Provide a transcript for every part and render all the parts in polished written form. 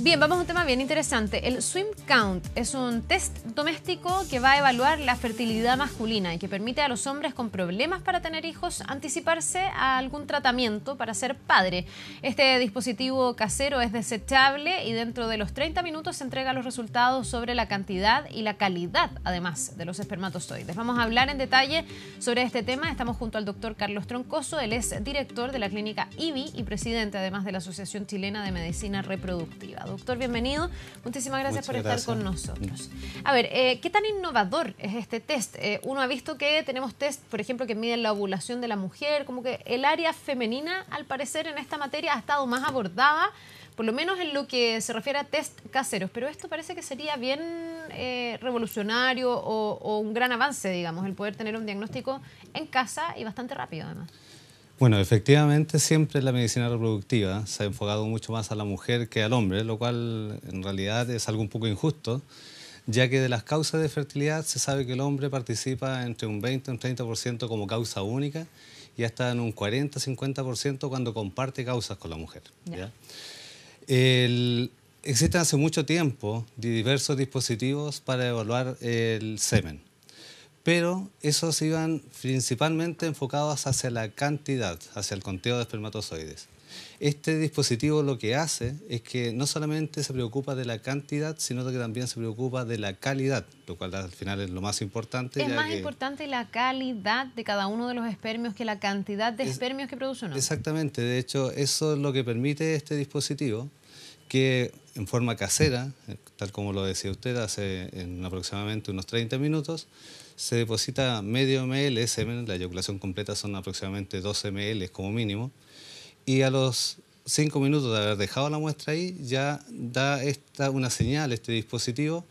Bien, vamos a un tema bien interesante. El Swim Count es un test doméstico que va a evaluar la fertilidad masculina y que permite a los hombres con problemas para tener hijos anticiparse a algún tratamiento para ser padre. Este dispositivo casero es desechable y dentro de los 30 minutos se entrega los resultados sobre la cantidad y la calidad, además, de los espermatozoides. Vamos a hablar en detalle sobre este tema. Estamos junto al doctor Carlos Troncoso. Él es director de la clínica IBI y presidente, además, de la Asociación Chilena de Medicina Reproductiva. Doctor, bienvenido. Muchísimas gracias por estar con nosotros. A ver, ¿qué tan innovador es este test? Uno ha visto que tenemos test, por ejemplo, que miden la ovulación de la mujer, como que el área femenina, al parecer, en esta materia ha estado más abordada, por lo menos en lo que se refiere a test caseros, pero esto parece que sería bien revolucionario o un gran avance, digamos, el poder tener un diagnóstico en casa y bastante rápido, además. Bueno, efectivamente siempre la medicina reproductiva se ha enfocado mucho más a la mujer que al hombre, lo cual en realidad es algo un poco injusto, ya que de las causas de fertilidad se sabe que el hombre participa entre un 20 y un 30% como causa única y hasta en un 40-50% cuando comparte causas con la mujer. ¿Ya? Existen hace mucho tiempo diversos dispositivos para evaluar el semen, pero esos iban principalmente enfocados hacia la cantidad, hacia el conteo de espermatozoides. Este dispositivo lo que hace es que no solamente se preocupa de la cantidad, sino que también se preocupa de la calidad, lo cual al final es lo más importante. ¿Es más importante la calidad de cada uno de los espermios que la cantidad de espermios que produce uno? Exactamente, de hecho eso es lo que permite este dispositivo, que en forma casera, tal como lo decía usted, hace en aproximadamente unos 30 minutos, se deposita medio ml de semen, la eyaculación completa son aproximadamente 12 ml como mínimo, y a los 5 minutos de haber dejado la muestra ahí, ya da una señal, este dispositivo,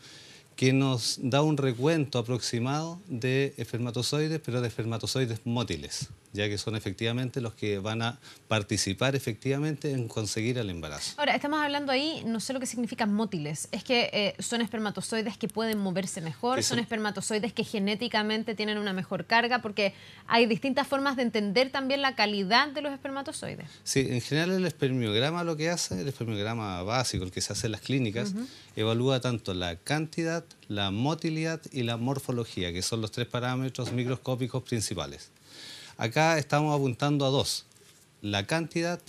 que nos da un recuento aproximado de espermatozoides, pero de espermatozoides mótiles, ya que son efectivamente los que van a participar efectivamente en conseguir el embarazo. Ahora, estamos hablando ahí, no sé lo que significan mótiles, es que son espermatozoides que pueden moverse mejor, son espermatozoides que genéticamente tienen una mejor carga, porque hay distintas formas de entender también la calidad de los espermatozoides. Sí, en general el espermiograma lo que hace, el espermiograma básico, el que se hace en las clínicas, evalúa tanto la cantidad, la motilidad y la morfología, que son los 3 parámetros microscópicos principales. Acá estamos apuntando a 2, la cantidad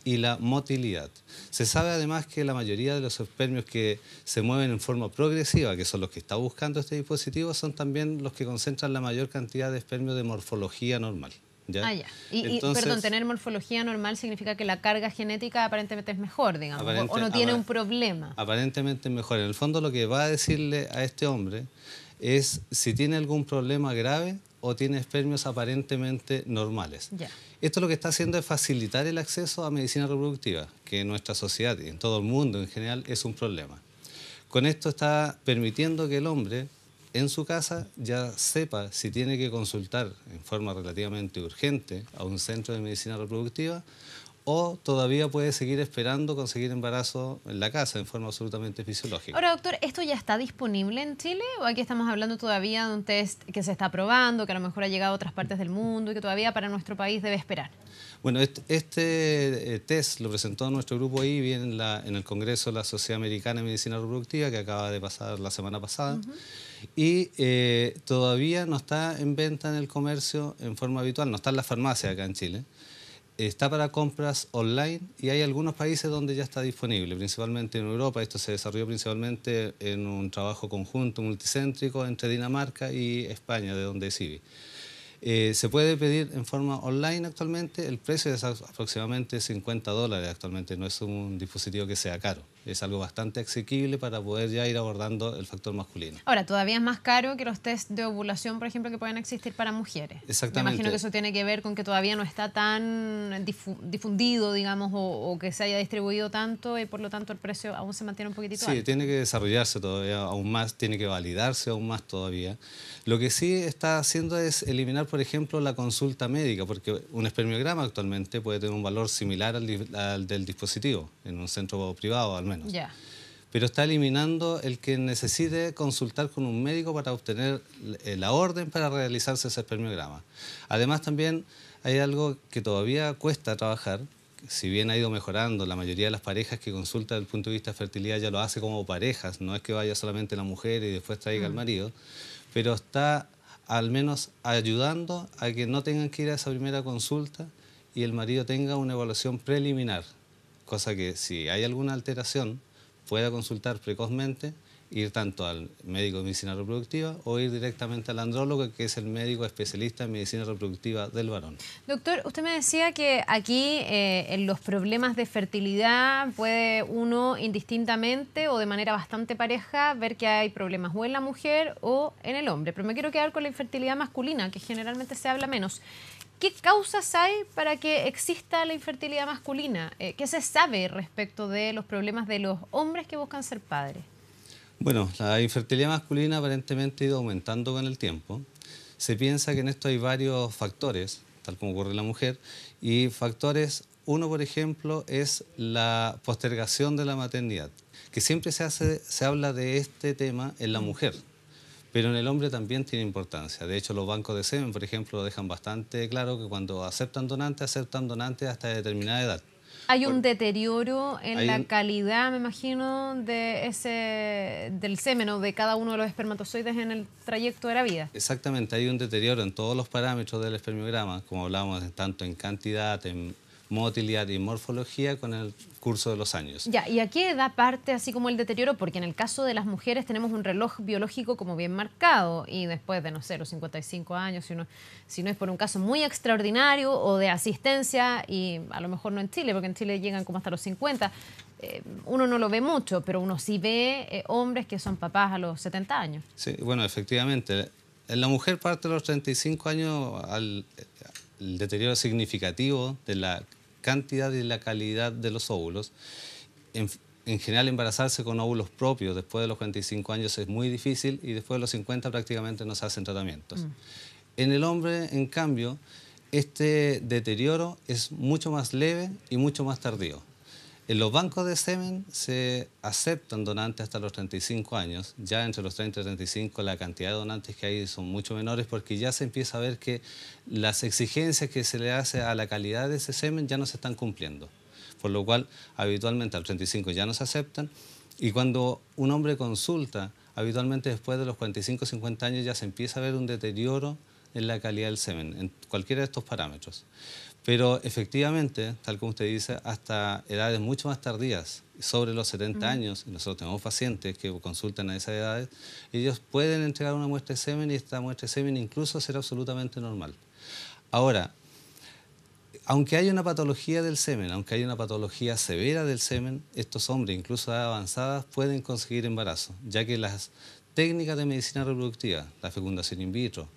y la motilidad. Se sabe además que la mayoría de los espermios que se mueven en forma progresiva, que son los que está buscando este dispositivo, son también los que concentran la mayor cantidad de espermios de morfología normal. ¿Ya? Ah, ya. Entonces, perdón, tener morfología normal significa que la carga genética aparentemente es mejor, digamos, o no tiene un problema. Aparentemente es mejor. En el fondo lo que va a decirle a este hombre es si tiene algún problema grave o tiene espermios aparentemente normales. Ya. Esto lo que está haciendo es facilitar el acceso a medicina reproductiva, que en nuestra sociedad y en todo el mundo en general es un problema. Con esto está permitiendo que el hombre en su casa ya sepa si tiene que consultar en forma relativamente urgente a un centro de medicina reproductiva o todavía puede seguir esperando conseguir embarazo en la casa en forma absolutamente fisiológica. Ahora, doctor, ¿esto ya está disponible en Chile o aquí estamos hablando todavía de un test que se está probando, que a lo mejor ha llegado a otras partes del mundo y que todavía para nuestro país debe esperar? Bueno, este test lo presentó nuestro grupo IBI en el Congreso de la Sociedad Americana de Medicina Reproductiva, que acaba de pasar la semana pasada, y todavía no está en venta en el comercio en forma habitual, no está en las farmacias acá en Chile. Está para compras online y hay algunos países donde ya está disponible, principalmente en Europa. Esto se desarrolló principalmente en un trabajo conjunto multicéntrico entre Dinamarca y España, de donde es IBI. Se puede pedir en forma online actualmente, el precio es aproximadamente $50 actualmente, no es un dispositivo que sea caro, es algo bastante asequible para poder ya ir abordando el factor masculino. Ahora, todavía es más caro que los test de ovulación, por ejemplo, que pueden existir para mujeres. Exactamente. Me imagino que eso tiene que ver con que todavía no está tan difundido, digamos, o que se haya distribuido tanto y por lo tanto el precio aún se mantiene un poquitito alto. Sí, tiene que desarrollarse todavía aún más, tiene que validarse aún más todavía. Lo que sí está haciendo es eliminar, por ejemplo, la consulta médica, porque un espermiograma actualmente puede tener un valor similar al del dispositivo, en un centro privado al menos. Ya. Pero está eliminando el que necesite consultar con un médico para obtener la orden para realizarse ese espermiograma. Además también hay algo que todavía cuesta trabajar, si bien ha ido mejorando, la mayoría de las parejas que consulta desde el punto de vista de fertilidad ya lo hace como parejas, no es que vaya solamente la mujer y después traiga al marido, pero está al menos ayudando a que no tengan que ir a esa primera consulta y el marido tenga una evaluación preliminar, cosa que si hay alguna alteración pueda consultar precozmente, ir tanto al médico de medicina reproductiva o ir directamente al andrólogo, que es el médico especialista en medicina reproductiva del varón. Doctor, usted me decía que aquí en los problemas de fertilidad puede uno indistintamente o de manera bastante pareja ver que hay problemas o en la mujer o en el hombre, pero me quiero quedar con la infertilidad masculina, que generalmente se habla menos. ¿Qué causas hay para que exista la infertilidad masculina? ¿Qué se sabe respecto de los problemas de los hombres que buscan ser padres? Bueno, la infertilidad masculina aparentemente ha ido aumentando con el tiempo. Se piensa que en esto hay varios factores, tal como ocurre en la mujer, y factores, uno por ejemplo, es la postergación de la maternidad, que siempre se habla de este tema en la mujer, pero en el hombre también tiene importancia. De hecho, los bancos de semen, por ejemplo, dejan bastante claro que cuando aceptan donantes hasta determinada edad. Hay un deterioro en la calidad, me imagino, del semen o de cada uno de los espermatozoides en el trayecto de la vida. Exactamente, hay un deterioro en todos los parámetros del espermiograma, como hablábamos tanto en cantidad, en motilidad y morfología con el curso de los años. Ya, ¿y a qué edad parte así como el deterioro? Porque en el caso de las mujeres tenemos un reloj biológico como bien marcado y después de, no sé, los 55 años, si no es por un caso muy extraordinario o de asistencia, y a lo mejor no en Chile, porque en Chile llegan como hasta los 50, uno no lo ve mucho, pero uno sí ve hombres que son papás a los 70 años. Sí, bueno, efectivamente. En la mujer parte de los 35 años el deterioro significativo de la cantidad y la calidad de los óvulos. En general, embarazarse con óvulos propios después de los 45 años es muy difícil y después de los 50 prácticamente no se hacen tratamientos. En el hombre, en cambio, este deterioro es mucho más leve y mucho más tardío. En los bancos de semen se aceptan donantes hasta los 35 años. Ya entre los 30 y 35 la cantidad de donantes que hay son mucho menores porque ya se empieza a ver que las exigencias que se le hace a la calidad de ese semen ya no se están cumpliendo. Por lo cual, habitualmente al 35 ya no se aceptan y cuando un hombre consulta, habitualmente después de los 45 o 50 años ya se empieza a ver un deterioro en la calidad del semen, en cualquiera de estos parámetros. Pero efectivamente, tal como usted dice, hasta edades mucho más tardías, sobre los 70 años, y nosotros tenemos pacientes que consultan a esas edades, ellos pueden entregar una muestra de semen y esta muestra de semen incluso será absolutamente normal. Ahora, aunque haya una patología del semen, aunque haya una patología severa del semen, estos hombres, incluso a edad avanzada, pueden conseguir embarazo, ya que las técnicas de medicina reproductiva, la fecundación in vitro,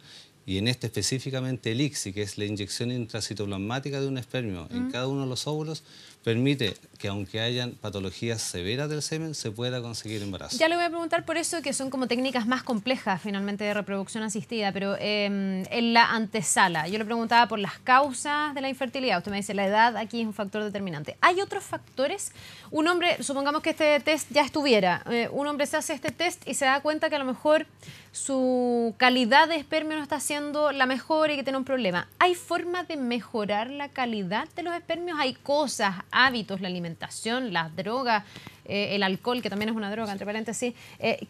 y en este específicamente el ICSI, que es la inyección intracitoplasmática de un espermio en cada uno de los óvulos, permite que aunque hayan patologías severas del semen, se pueda conseguir embarazo. Ya le voy a preguntar por eso, que son como técnicas más complejas finalmente de reproducción asistida, pero en la antesala, yo le preguntaba por las causas de la infertilidad. Usted me dice, la edad aquí es un factor determinante. ¿Hay otros factores? Un hombre, supongamos que este test ya estuviera, un hombre se hace este test y se da cuenta que a lo mejor su calidad de espermio no está siendo la mejor y que tiene un problema. ¿Hay forma de mejorar la calidad de los espermios? ¿Hay cosas, hábitos, la alimentación, las drogas, el alcohol, que también es una droga, entre paréntesis,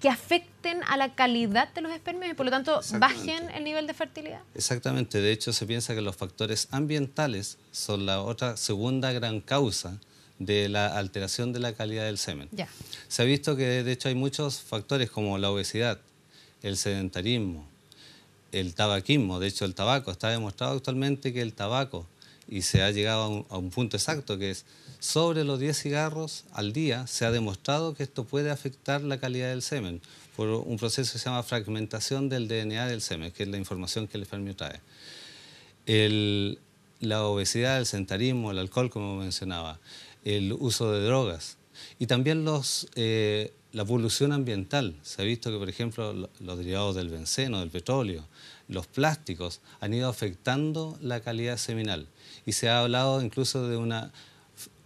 que afecten a la calidad de los espermios y por lo tanto bajen el nivel de fertilidad? Exactamente. De hecho, se piensa que los factores ambientales son la otra segunda gran causa de la alteración de la calidad del semen. Ya. Se ha visto que de hecho hay muchos factores como la obesidad, el sedentarismo, el tabaquismo. De hecho, el tabaco, está demostrado actualmente que el tabaco, y se ha llegado a un punto exacto, que es sobre los 10 cigarros al día, se ha demostrado que esto puede afectar la calidad del semen por un proceso que se llama fragmentación del DNA del semen, que es la información que el espermio trae. La obesidad, el sedentarismo, el alcohol, como mencionaba, el uso de drogas y también la polución ambiental. Se ha visto que, por ejemplo, los derivados del benceno, del petróleo, los plásticos han ido afectando la calidad seminal y se ha hablado incluso de una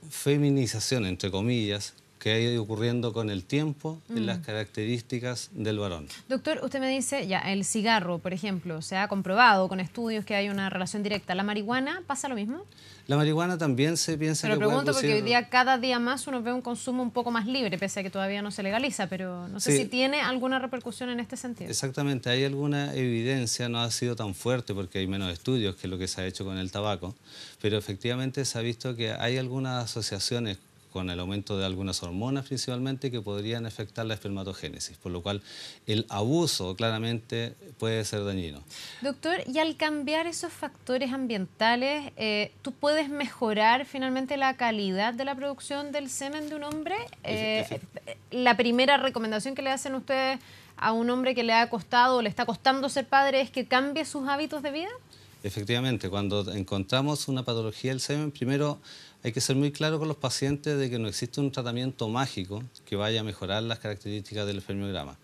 feminización, entre comillas, que ha ido ocurriendo con el tiempo en las características del varón. Doctor, usted me dice, ya, el cigarro, por ejemplo, se ha comprobado con estudios que hay una relación directa. ¿La marihuana pasa lo mismo? La marihuana también se piensa que puede pregunto producir... porque hoy día, cada día más, uno ve un consumo un poco más libre, pese a que todavía no se legaliza, pero no sé si tiene alguna repercusión en este sentido. Exactamente, hay alguna evidencia, no ha sido tan fuerte porque hay menos estudios que lo que se ha hecho con el tabaco, pero efectivamente se ha visto que hay algunas asociaciones con el aumento de algunas hormonas principalmente que podrían afectar la espermatogénesis, por lo cual el abuso claramente puede ser dañino. Doctor, y al cambiar esos factores ambientales, ¿tú puedes mejorar finalmente la calidad de la producción del semen de un hombre? La primera recomendación que le hacen ustedes a un hombre que le ha costado o le está costando ser padre es que cambie sus hábitos de vida. Efectivamente, cuando encontramos una patología del semen, primero hay que ser muy claro con los pacientes de que no existe un tratamiento mágico que vaya a mejorar las características del espermiograma.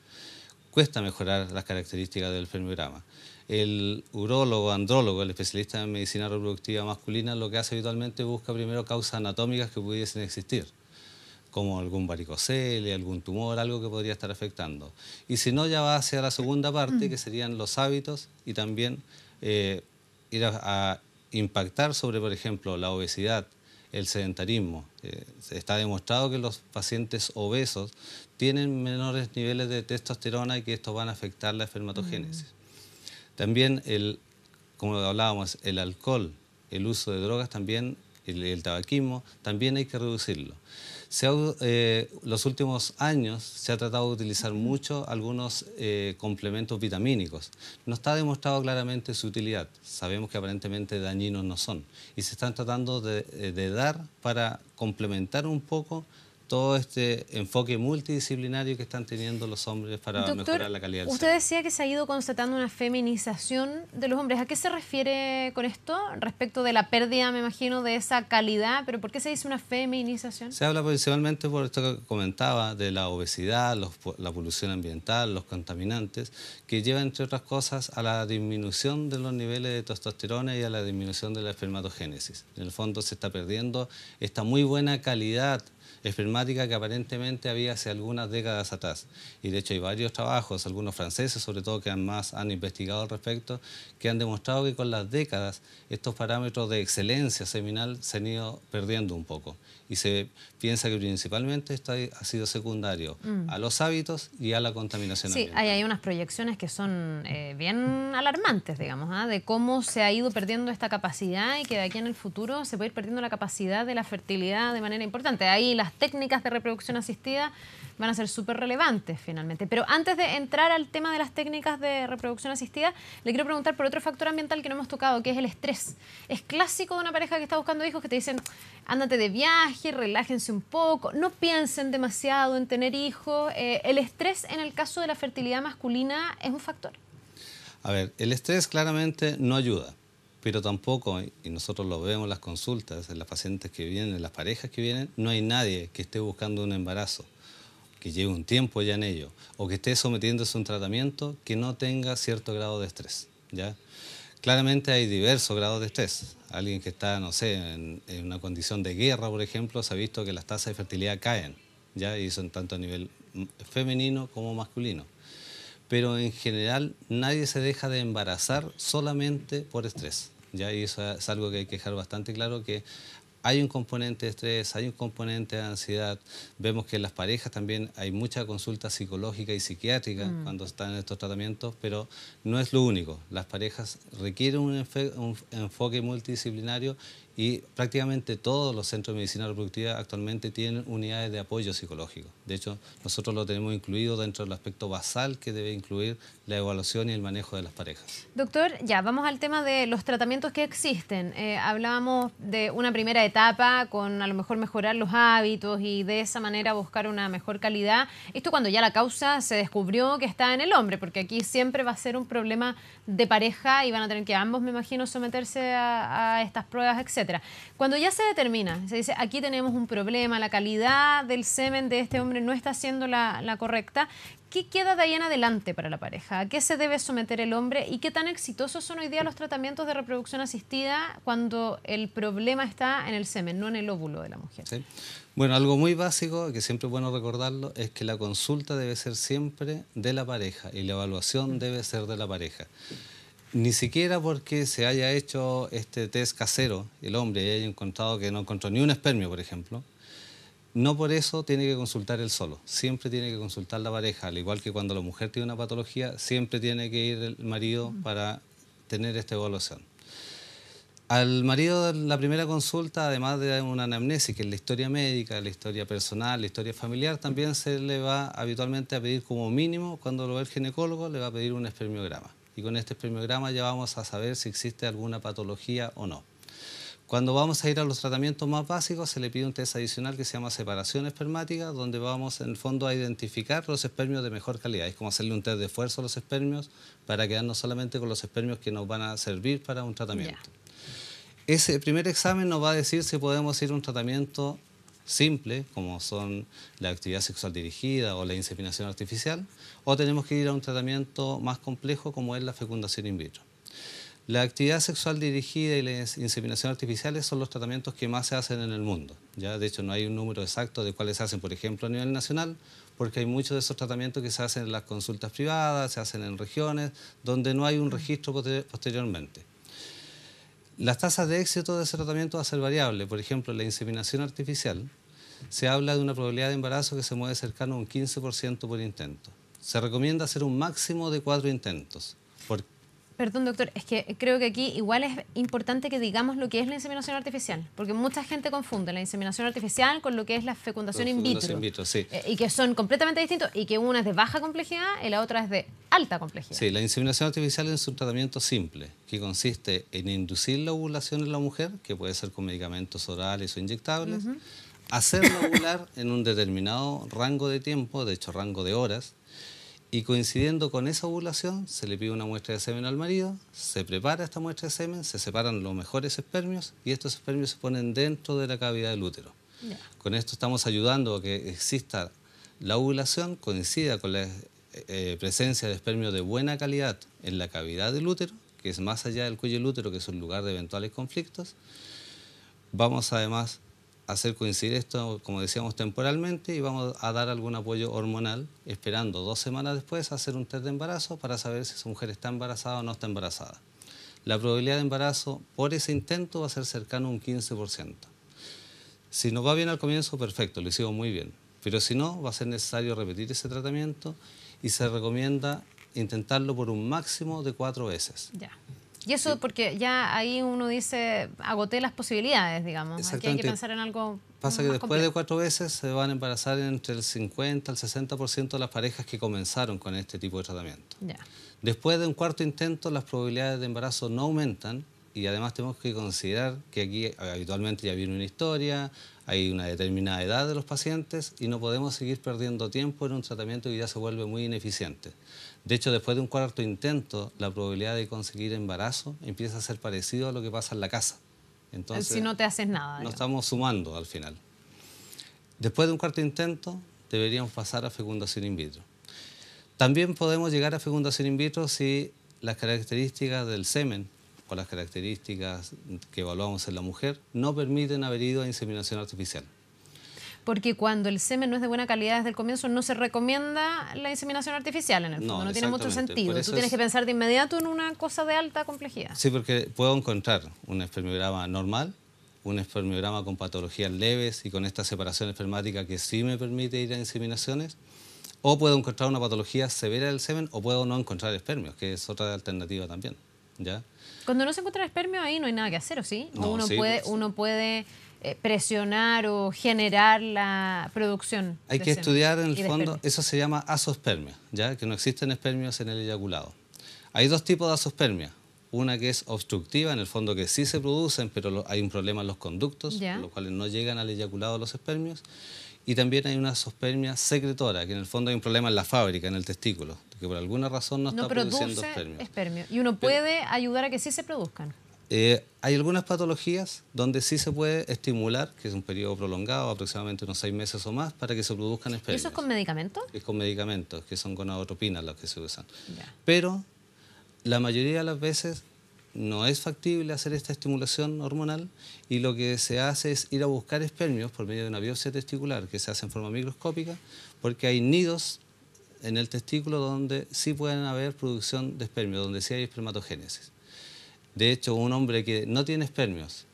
Cuesta mejorar las características del espermiograma. El urólogo, andrólogo, el especialista en medicina reproductiva masculina, lo que hace habitualmente busca primero causas anatómicas que pudiesen existir, como algún varicocele, algún tumor, algo que podría estar afectando. Y si no, ya va hacia la segunda parte, que serían los hábitos y también ir a impactar sobre, por ejemplo, la obesidad, el sedentarismo. Está demostrado que los pacientes obesos tienen menores niveles de testosterona y que estos van a afectar la espermatogénesis. También, como hablábamos, el alcohol, el uso de drogas también, el tabaquismo, también hay que reducirlo. Los últimos años se ha tratado de utilizar mucho algunos complementos vitamínicos. No está demostrado claramente su utilidad. Sabemos que aparentemente dañinos no son. Y se están tratando de dar para complementar un poco todo este enfoque multidisciplinario que están teniendo los hombres para mejorar la calidad del usted semen. decía que se ha ido constatando una feminización de los hombres. ¿A qué se refiere con esto? Respecto de la pérdida, me imagino, de esa calidad, pero ¿por qué se dice una feminización? Se habla principalmente por esto que comentaba, de la obesidad, la polución ambiental, los contaminantes, que llevan, entre otras cosas, a la disminución de los niveles de testosterona y a la disminución de la espermatogénesis. En el fondo se está perdiendo esta muy buena calidad espermática que aparentemente había hace algunas décadas atrás. Y de hecho hay varios trabajos, algunos franceses sobre todo, que han investigado al respecto, que han demostrado que con las décadas estos parámetros de excelencia seminal se han ido perdiendo un poco. Y se piensa que principalmente esto ha sido secundario a los hábitos y a la contaminación ambiental. Sí, hay unas proyecciones que son bien alarmantes, digamos, de cómo se ha ido perdiendo esta capacidad y que de aquí en el futuro se puede ir perdiendo la capacidad de la fertilidad de manera importante. Ahí las técnicas de reproducción asistida van a ser súper relevantes finalmente. Pero antes de entrar al tema de las técnicas de reproducción asistida, le quiero preguntar por otro factor ambiental que no hemos tocado, que es el estrés. Es clásico de una pareja que está buscando hijos que te dicen, ándate de viaje, relájense un poco, no piensen demasiado en tener hijos. ¿El estrés en el caso de la fertilidad masculina es un factor? A ver, el estrés claramente no ayuda, pero tampoco, y nosotros lo vemos en las consultas, en las pacientes que vienen, en las parejas que vienen, no hay nadie que esté buscando un embarazo, que lleve un tiempo ya en ello, o que esté sometiéndose a un tratamiento que no tenga cierto grado de estrés, ¿ya? Claramente hay diversos grados de estrés. Alguien que está, no sé, en una condición de guerra, por ejemplo, se ha visto que las tasas de fertilidad caen, ¿ya? Y son tanto a nivel femenino como masculino. Pero en general nadie se deja de embarazar solamente por estrés, ¿ya? Y eso es algo que hay que dejar bastante claro, que hay un componente de estrés, hay un componente de ansiedad. Vemos que en las parejas también hay mucha consulta psicológica y psiquiátrica cuando están en estos tratamientos, pero no es lo único. Las parejas requieren un enfoque multidisciplinario y prácticamente todos los centros de medicina reproductiva actualmente tienen unidades de apoyo psicológico. De hecho, nosotros lo tenemos incluido dentro del aspecto basal que debe incluir la evaluación y el manejo de las parejas. Doctor, ya, vamos al tema de los tratamientos que existen. Hablábamos de una primera etapa con a lo mejor mejorar los hábitos y de esa manera buscar una mejor calidad. Esto cuando ya la causa se descubrió que está en el hombre, porque aquí siempre va a ser un problema de pareja y van a tener que ambos, me imagino, someterse a estas pruebas, etc. etcétera. Cuando ya se determina, se dice, aquí tenemos un problema, la calidad del semen de este hombre no está siendo la correcta, ¿qué queda de ahí en adelante para la pareja? ¿A qué se debe someter el hombre? ¿Y qué tan exitosos son hoy día los tratamientos de reproducción asistida cuando el problema está en el semen, no en el óvulo de la mujer? Sí. Bueno, algo muy básico, que siempre es bueno recordarlo, es que la consulta debe ser siempre de la pareja y la evaluación debe ser de la pareja. Ni siquiera porque se haya hecho este test casero, el hombre haya encontrado que no encontró ni un espermio, por ejemplo, no por eso tiene que consultar él solo, siempre tiene que consultar la pareja, al igual que cuando la mujer tiene una patología, siempre tiene que ir el marido para tener esta evaluación. Al marido de la primera consulta, además de una anamnesis, que es la historia médica, la historia personal, la historia familiar, también se le va habitualmente a pedir como mínimo, cuando lo ve el ginecólogo, le va a pedir un espermiograma. Y con este espermiograma ya vamos a saber si existe alguna patología o no. Cuando vamos a ir a los tratamientos más básicos, se le pide un test adicional que se llama separación espermática, donde vamos en el fondo a identificar los espermios de mejor calidad. Es como hacerle un test de esfuerzo a los espermios para quedarnos solamente con los espermios que nos van a servir para un tratamiento. Ese primer examen nos va a decir si podemos ir a un tratamiento simple, como son la actividad sexual dirigida o la inseminación artificial, o tenemos que ir a un tratamiento más complejo como es la fecundación in vitro. La actividad sexual dirigida y la inseminación artificiales son los tratamientos que más se hacen en el mundo. ¿Ya? De hecho, no hay un número exacto de cuáles se hacen, por ejemplo, a nivel nacional, porque hay muchos de esos tratamientos que se hacen en las consultas privadas, se hacen en regiones donde no hay un registro posteriormente. Las tasas de éxito de ese tratamiento va a ser variable. Por ejemplo, en la inseminación artificial se habla de una probabilidad de embarazo que se mueve cercano a un 15% por intento. Se recomienda hacer un máximo de 4 intentos. Perdón, doctor, es que creo que aquí igual es importante que digamos lo que es la inseminación artificial, porque mucha gente confunde la inseminación artificial con lo que es la fecundación in vitro, sí. Y que son completamente distintos, y que una es de baja complejidad y la otra es de alta complejidad. Sí, la inseminación artificial es un tratamiento simple, que consiste en inducir la ovulación en la mujer, que puede ser con medicamentos orales o inyectables, hacerla ovular en un determinado rango de tiempo, de hecho rango de horas, y coincidiendo con esa ovulación se le pide una muestra de semen al marido, se prepara esta muestra de semen, se separan los mejores espermios y estos espermios se ponen dentro de la cavidad del útero. Con esto estamos ayudando a que exista la ovulación, coincida con la presencia de espermios de buena calidad en la cavidad del útero, que es más allá del cuello del útero, que es un lugar de eventuales conflictos. Vamos además hacer coincidir esto, como decíamos, temporalmente, y vamos a dar algún apoyo hormonal, esperando 2 semanas después hacer un test de embarazo para saber si esa mujer está embarazada o no está embarazada. La probabilidad de embarazo por ese intento va a ser cercano a un 15%. Si nos va bien al comienzo, perfecto, lo hicimos muy bien, pero si no, va a ser necesario repetir ese tratamiento y se recomienda intentarlo por un máximo de 4 veces. Ya. Y eso porque ya ahí uno dice, agoté las posibilidades, digamos. Aquí hay que pensar en algo Pasa que más después complejo. de 4 veces se van a embarazar entre el 50 al 60% de las parejas que comenzaron con este tipo de tratamiento. Ya. Después de un 4.º intento, las probabilidades de embarazo no aumentan y además tenemos que considerar que aquí habitualmente ya viene una historia, hay una determinada edad de los pacientes y no podemos seguir perdiendo tiempo en un tratamiento que ya se vuelve muy ineficiente. De hecho, después de un 4.º intento, la probabilidad de conseguir embarazo empieza a ser parecido a lo que pasa en la casa. Entonces, si no te haces nada. No estamos sumando al final. Después de un 4.º intento, deberíamos pasar a fecundación in vitro. También podemos llegar a fecundación in vitro si las características del semen o las características que evaluamos en la mujer no permiten haber ido a inseminación artificial. Porque cuando el semen no es de buena calidad desde el comienzo, no se recomienda la inseminación artificial en el fondo. No tiene mucho sentido. Tú tienes que pensar de inmediato en una cosa de alta complejidad. Sí, porque puedo encontrar un espermiograma normal, un espermiograma con patologías leves y con esta separación espermática que sí me permite ir a inseminaciones, o puedo encontrar una patología severa del semen, o puedo no encontrar espermios, que es otra alternativa también. ¿Ya? Cuando no se encuentra espermio, ahí no hay nada que hacer, ¿o sí? No, uno puede presionar o generar la producción. Hay que estudiar en el fondo, eso se llama azospermia, ¿ya? Que no existen espermios en el eyaculado. Hay 2 tipos de azospermia. Una que es obstructiva, en el fondo que sí se producen, pero hay un problema en los conductos, los cuales no llegan al eyaculado los espermios. Y también hay una azospermia secretora, que en el fondo hay un problema en la fábrica, en el testículo, que por alguna razón no está produciendo espermio. Y uno puede ayudar a que sí se produzcan. Hay algunas patologías donde sí se puede estimular, que es un periodo prolongado, aproximadamente unos 6 meses o más, para que se produzcan ¿Y espermios. eso es con medicamentos? Es con medicamentos, que son gonadotropinas los que se usan. Ya. Pero la mayoría de las veces no es factible hacer esta estimulación hormonal y lo que se hace es ir a buscar espermios por medio de una biopsia testicular que se hace en forma microscópica, porque hay nidos en el testículo donde sí pueden haber producción de espermios, donde sí hay espermatogénesis. De hecho, un hombre que no tiene espermios,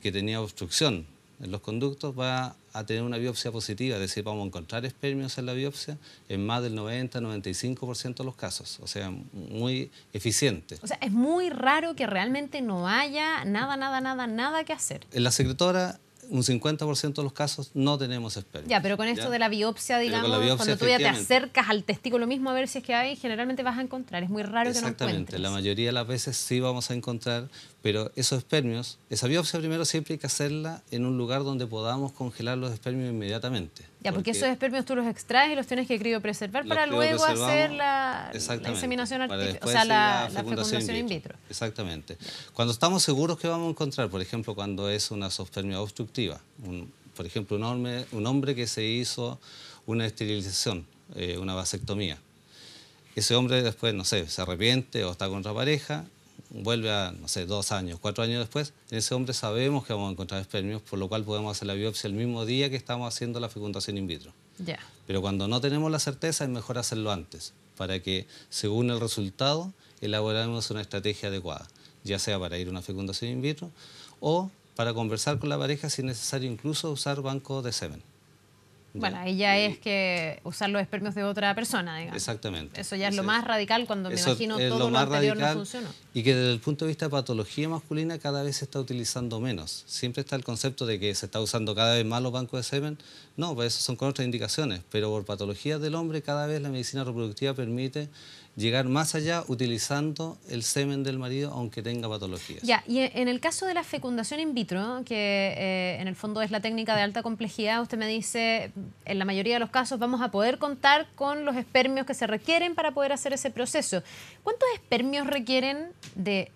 que tenía obstrucción en los conductos, va a tener una biopsia positiva, es decir, vamos a encontrar espermios en la biopsia en más del 90-95% de los casos, o sea, muy eficiente. O sea, es muy raro que realmente no haya nada que hacer. En la secretora, un 50% de los casos no tenemos espermios. Ya, pero con esto de la biopsia, Pero con digamos, la biopsia, cuando tú ya te efectivamente. acercas al testículo mismo a ver si es que hay, generalmente vas a encontrar. Es muy raro que no Exactamente, encuentres. la mayoría de las veces sí vamos a encontrar, pero esos espermios, esa biopsia primero siempre hay que hacerla en un lugar donde podamos congelar los espermios inmediatamente. Ya, porque esos espermios tú los extraes y los tienes que criopreservar los para luego hacer la exactamente, inseminación para artificial, o después sea, hacer la fecundación in vitro. Exactamente. Cuando estamos seguros que vamos a encontrar, por ejemplo, cuando es una zoospermia obstructiva, por ejemplo, un hombre que se hizo una esterilización, una vasectomía. Ese hombre después, no sé, se arrepiente o está con otra pareja, vuelve a, no sé, 2 años, 4 años después, en ese hombre sabemos que vamos a encontrar espermios, por lo cual podemos hacer la biopsia el mismo día que estamos haciendo la fecundación in vitro. Ya. Pero cuando no tenemos la certeza es mejor hacerlo antes, para que según el resultado elaboremos una estrategia adecuada, ya sea para ir a una fecundación in vitro o para conversar con la pareja si es necesario incluso usar banco de semen. Bueno, ahí ya es que usar los espermios de otra persona, digamos. Exactamente. Eso ya es lo más radical cuando me imagino es todo lo más anterior no radical funcionó. y que desde el punto de vista de patología masculina cada vez se está utilizando menos. Siempre está el concepto de que se está usando cada vez más los bancos de semen. No, pues eso son con otras indicaciones, pero por patologías del hombre cada vez la medicina reproductiva permite llegar más allá utilizando el semen del marido aunque tenga patologías. Ya, y en el caso de la fecundación in vitro, que en el fondo es la técnica de alta complejidad, usted me dice, en la mayoría de los casos vamos a poder contar con los espermios que se requieren para poder hacer ese proceso. ¿Cuántos espermios requieren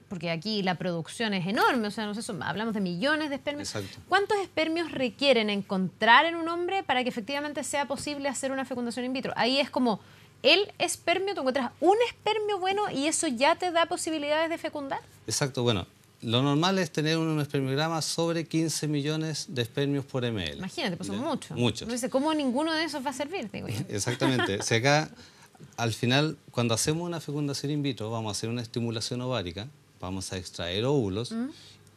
porque aquí la producción es enorme, o sea, no sé, hablamos de millones de espermios. Exacto. ¿Cuántos espermios requieren encontrar en un hombre para que efectivamente sea posible hacer una fecundación in vitro? Ahí es como el espermio, tú encuentras un espermio bueno y eso ya te da posibilidades de fecundar. Exacto, bueno, lo normal es tener un espermiograma sobre 15 millones de espermios por ml. Imagínate, pues son muchos. Muchos. Entonces, ¿cómo ninguno de esos va a servir? Digo yo. Exactamente. Si acá, al final, cuando hacemos una fecundación in vitro, vamos a hacer una estimulación ovárica, vamos a extraer óvulos.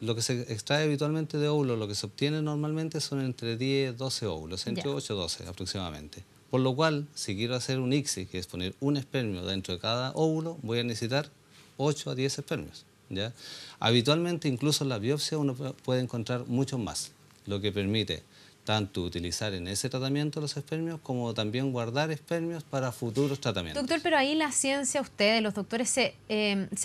Lo que se extrae habitualmente de óvulos, lo que se obtiene normalmente son entre 10 12 óvulos, entre 8 y 12 aproximadamente. Por lo cual, si quiero hacer un ICSI, que es poner un espermio dentro de cada óvulo, voy a necesitar 8 a 10 espermios, ¿ya? Habitualmente, incluso en la biopsia, uno puede encontrar muchos más, lo que permite tanto utilizar en ese tratamiento los espermios como también guardar espermios para futuros tratamientos. Doctor, pero ahí la ciencia, ustedes, los doctores, se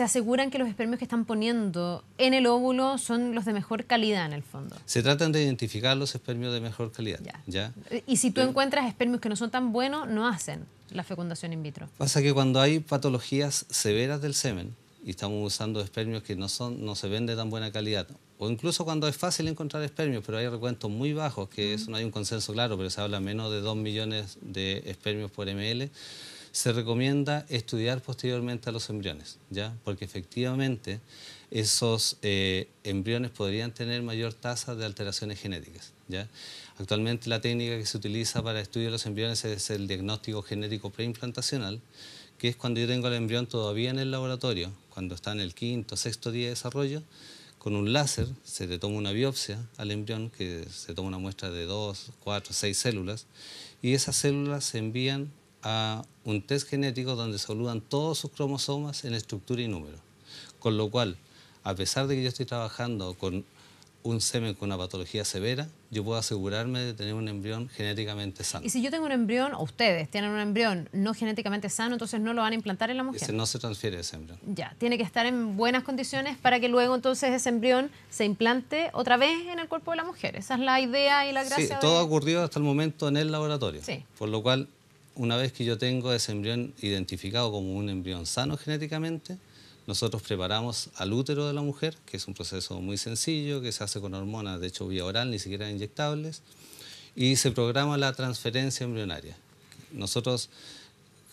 aseguran que los espermios que están poniendo en el óvulo son los de mejor calidad en el fondo. Se tratan de identificar los espermios de mejor calidad. ¿Ya? Y si tú encuentras espermios que no son tan buenos, no hacen la fecundación in vitro. Pasa que cuando hay patologías severas del semen y estamos usando espermios que no se ven de tan buena calidad, o incluso cuando es fácil encontrar espermios, pero hay recuentos muy bajos, que eso no hay un consenso claro, pero se habla menos de 2 millones de espermios por ml, se recomienda estudiar posteriormente a los embriones, ¿ya? Porque efectivamente esos embriones podrían tener mayor tasa de alteraciones genéticas, ¿ya? Actualmente la técnica que se utiliza para el estudio de los embriones es el diagnóstico genético preimplantacional, que es cuando yo tengo el embrión todavía en el laboratorio, cuando está en el 5º, 6º día de desarrollo. Con un láser se le toma una biopsia al embrión, que se toma una muestra de 2, 4, 6 células, y esas células se envían a un test genético donde se evalúan todos sus cromosomas en estructura y número. Con lo cual, a pesar de que yo estoy trabajando con un semen con una patología severa, yo puedo asegurarme de tener un embrión genéticamente sano. Y si yo tengo un embrión, o ustedes tienen un embrión no genéticamente sano, entonces no lo van a implantar en la mujer. No se transfiere ese embrión. Ya, tiene que estar en buenas condiciones para que luego entonces ese embrión se implante otra vez en el cuerpo de la mujer. Esa es la idea y la gracia. Sí, todo ha ocurrido hasta el momento en el laboratorio. Sí. Por lo cual, una vez que yo tengo ese embrión identificado como un embrión sano genéticamente, nosotros preparamos al útero de la mujer, que es un proceso muy sencillo, que se hace con hormonas, de hecho vía oral, ni siquiera inyectables, y se programa la transferencia embrionaria. Nosotros,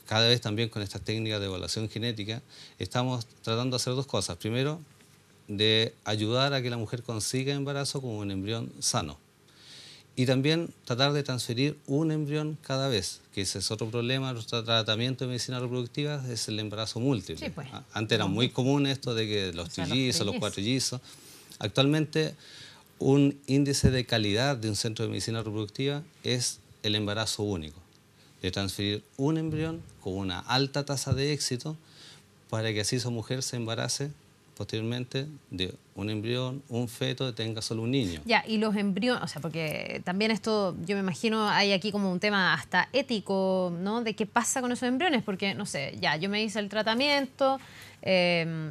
cada vez también con estas técnicas de evaluación genética, estamos tratando de hacer dos cosas. Primero, de ayudar a que la mujer consiga embarazo con un embrión sano. Y también tratar de transferir un embrión cada vez, que ese es otro problema de nuestro tratamiento de medicina reproductiva, es el embarazo múltiple. Sí, pues. Antes era muy común esto de que los trillizos, los cuatrillizos. Actualmente, un índice de calidad de un centro de medicina reproductiva es el embarazo único, de transferir un embrión con una alta tasa de éxito para que así esa mujer se embarace posteriormente de un embrión, un feto, tenga solo un niño. Ya, y los embriones, o sea, porque también esto, yo me imagino, hay aquí como un tema hasta ético, ¿no? De qué pasa con esos embriones, porque, no sé, ya, yo me hice el tratamiento,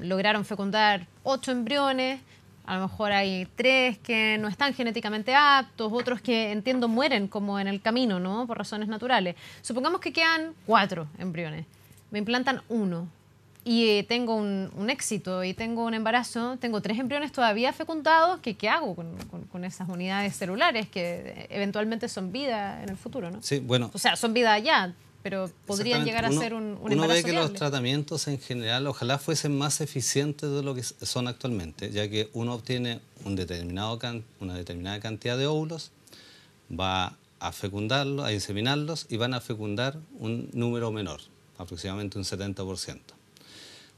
lograron fecundar 8 embriones, a lo mejor hay 3 que no están genéticamente aptos, otros que, entiendo, mueren como en el camino, ¿no? Por razones naturales. Supongamos que quedan 4 embriones, me implantan 1. Y tengo un éxito y tengo un embarazo, tengo 3 embriones todavía fecundados, ¿qué hago con esas unidades celulares que eventualmente son vida en el futuro, ¿no? Sí, bueno. O sea, son vida ya, pero podrían llegar a ser un embarazo Uno ve que viable. los tratamientos en general ojalá fuesen más eficientes de lo que son actualmente, ya que uno obtiene una determinada cantidad de óvulos, va a fecundarlos, a inseminarlos y van a fecundar un número menor, aproximadamente un 70%.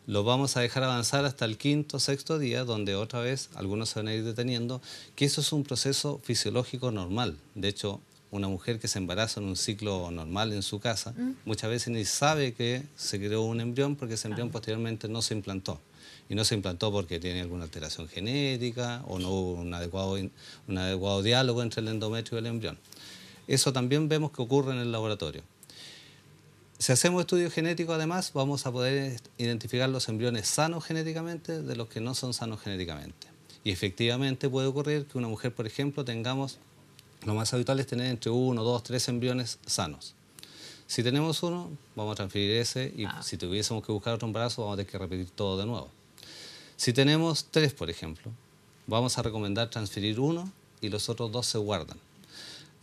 Lo vamos a dejar avanzar hasta el 5º, 6º día, donde otra vez algunos se van a ir deteniendo, que eso es un proceso fisiológico normal. De hecho, una mujer que se embaraza en un ciclo normal en su casa, muchas veces ni sabe que se creó un embrión porque ese embrión posteriormente no se implantó. Y no se implantó porque tiene alguna alteración genética o no hubo un adecuado diálogo entre el endometrio y el embrión. Eso también vemos que ocurre en el laboratorio. Si hacemos estudios genéticos, además, vamos a poder identificar los embriones sanos genéticamente de los que no son sanos genéticamente. Y efectivamente puede ocurrir que una mujer, por ejemplo, lo más habitual es tener entre 1, 2, 3 embriones sanos. Si tenemos uno, vamos a transferir ese y si tuviésemos que buscar otro embarazo, vamos a tener que repetir todo de nuevo. Si tenemos 3, por ejemplo, vamos a recomendar transferir uno y los otros 2 se guardan.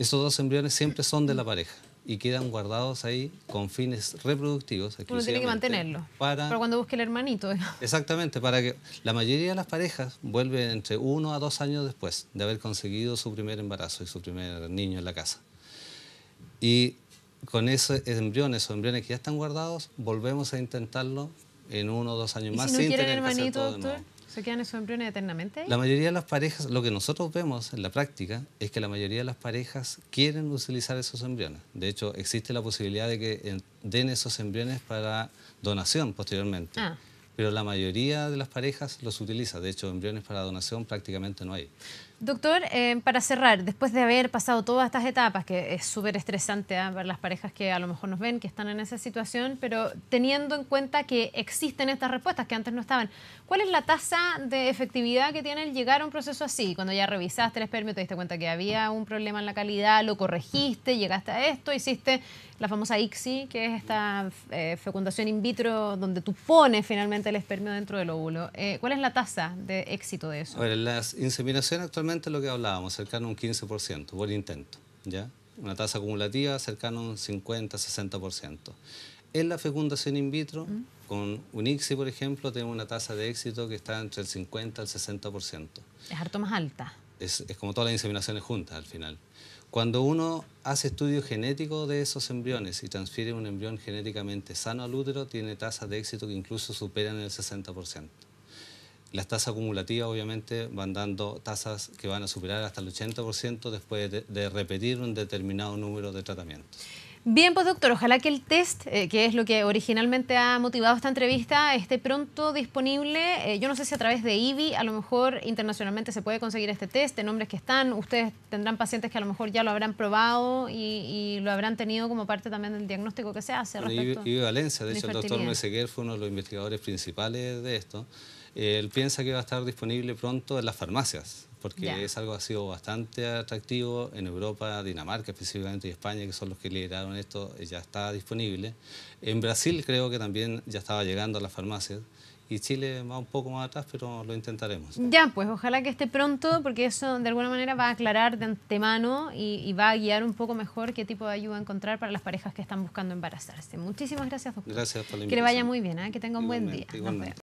Esos 2 embriones siempre son de la pareja y quedan guardados ahí con fines reproductivos. Uno tiene que mantenerlo para cuando busque el hermanito. Exactamente, para que la mayoría de las parejas vuelven entre 1 a 2 años después de haber conseguido su primer embarazo y su primer niño en la casa. Y con esos embriones que ya están guardados, volvemos a intentarlo en 1 o 2 años más. ¿Y si no quieren tener hermanito, que hacer todo doctor? de nuevo. ¿Se quedan esos embriones eternamente? La mayoría de las parejas, lo que nosotros vemos en la práctica es que la mayoría de las parejas quieren utilizar esos embriones. De hecho, existe la posibilidad de que den esos embriones para donación posteriormente. Pero la mayoría de las parejas los utiliza. De hecho, embriones para donación prácticamente no hay. Doctor, para cerrar, después de haber pasado todas estas etapas, que es súper estresante ver las parejas que a lo mejor nos ven, que están en esa situación, pero teniendo en cuenta que existen estas respuestas que antes no estaban, ¿cuál es la tasa de efectividad que tiene el llegar a un proceso así? Cuando ya revisaste el espermio, te diste cuenta que había un problema en la calidad, lo corregiste, llegaste a esto, hiciste la famosa ICSI, que es esta fecundación in vitro, donde tú pones finalmente el espermio dentro del óvulo. ¿Cuál es la tasa de éxito de eso? A ver, las inseminaciones actualmente lo que hablábamos, cercano a un 15% por intento, ¿ya? Una tasa acumulativa cercana a un 50-60%. En la fecundación in vitro, con un ICSI, por ejemplo, tenemos una tasa de éxito que está entre el 50 al 60%. Es harto más alta. Es como todas las inseminaciones juntas al final. Cuando uno hace estudios genéticos de esos embriones y transfiere un embrión genéticamente sano al útero, tiene tasas de éxito que incluso superan el 60%. Las tasas acumulativas obviamente van dando tasas que van a superar hasta el 80% después de repetir un determinado número de tratamientos. Bien, pues doctor, ojalá que el test, que es lo que originalmente ha motivado esta entrevista, esté pronto disponible. Yo no sé si a través de IBI, a lo mejor internacionalmente se puede conseguir este test, de nombres que están. Ustedes tendrán pacientes que a lo mejor ya lo habrán probado y lo habrán tenido como parte también del diagnóstico que se hace respecto IBI Valencia, de hecho, el doctor infertilidad. Meseguer fue uno de los investigadores principales de esto. Él piensa que va a estar disponible pronto en las farmacias, porque es algo que ha sido bastante atractivo en Europa, Dinamarca específicamente y España, que son los que lideraron esto, ya está disponible. En Brasil creo que también ya estaba llegando a las farmacias y Chile va un poco más atrás, pero lo intentaremos. Ya, pues ojalá que esté pronto, porque eso de alguna manera va a aclarar de antemano y va a guiar un poco mejor qué tipo de ayuda encontrar para las parejas que están buscando embarazarse. Muchísimas gracias, doctor. Gracias por la invitación. Que le vaya muy bien, ¿eh? Que tenga un buen día. Igualmente.